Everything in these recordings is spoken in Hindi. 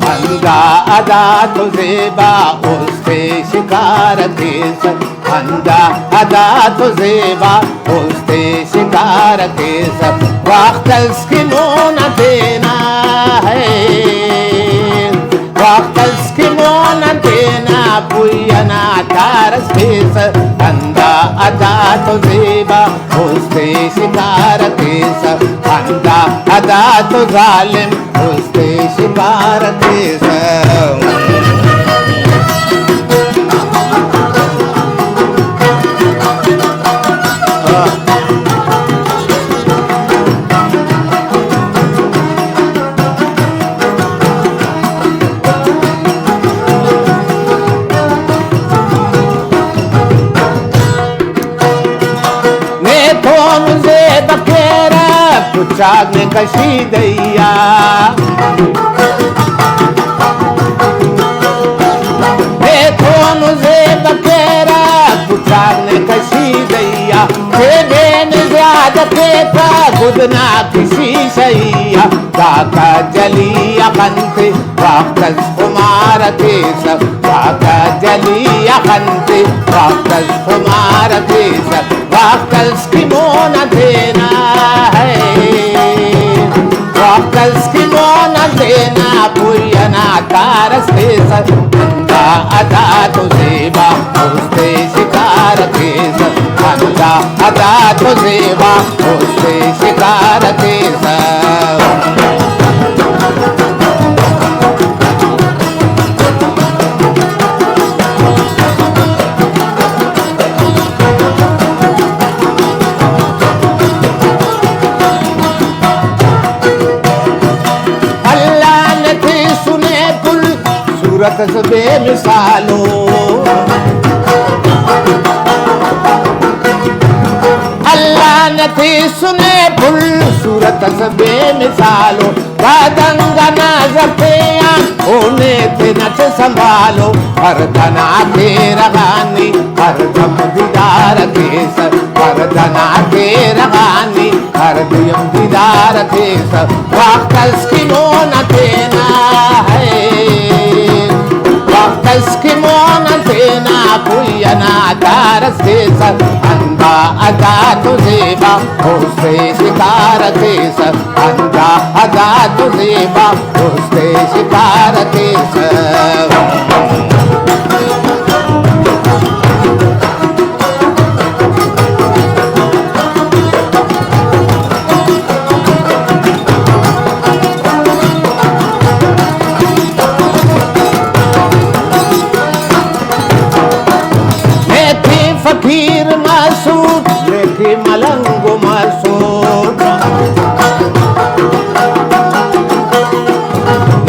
अंदा अदा तो ज़ेबा उससे शिकार के सब, अंदा अदा तो ज़ेबा उससे शिकार के सब, वक्त इसकी मोन देना है, वक्त इसकी मोन देना पुयना तारस के सब, अंदा अदा तो ज़ेबा उससे शिकार के सब, अंदा अदा तो जालिम उससे शिकार के सब। चाग में कशी दैया देखो मुझे बकेरा चाग में कशी दैया बेन ज्यादा पेता गुदना किसी सैया काका जलिया खंते वाक्तस कुमार के सब, काका जलिया खंते वाक्तस कुमार के सब, वाक्तस की मोन देना है, वाक्तस की मोन देना पुयना तारस के सब, अंदा अदा तो ज़ेबा उससे शिकार के सब, अंदा अदा तो ज़ेबा उससे शिकार के सब। सूरत से बेमिसालो अल्लाह ने थी सुने फुल सूरत से बेमिसालो, बादंगा नजर पे होने थे नच संभालो, हर धना के रगानी हर दम दीदार के सब, हर धना के रगानी हर दम दीदार के सब, वाक्तस की मोन देना है, वाक्तस की मोन देना पुयना तारस के सब, अंदा अदा तो ज़ेबा उससे शिकार के सब, अंदा अदा तो ज़ेबा उससे शिकार के सब। फकीर मासूद लेके मलंगो मासूद,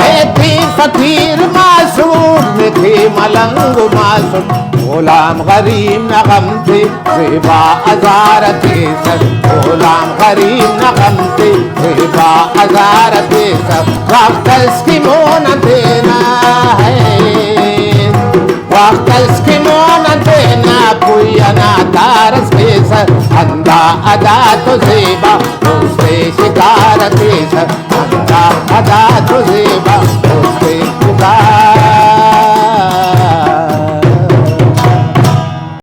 लेके फकीर मासूद लेके मलंगो मासूद, गुलाम गरीब न गम थे ज़ेबा अज़ार थे सब, गुलाम गरीब न गम थे ज़ेबा अज़ार थे सब, वक्त इसकी मोन देना है, वक्त इसकी मोन देना पुयना तारस के सब, अंदा अदा तो ज़ेबा उससे शिकार के सब, अंदा अदा तो ज़ेबा उससे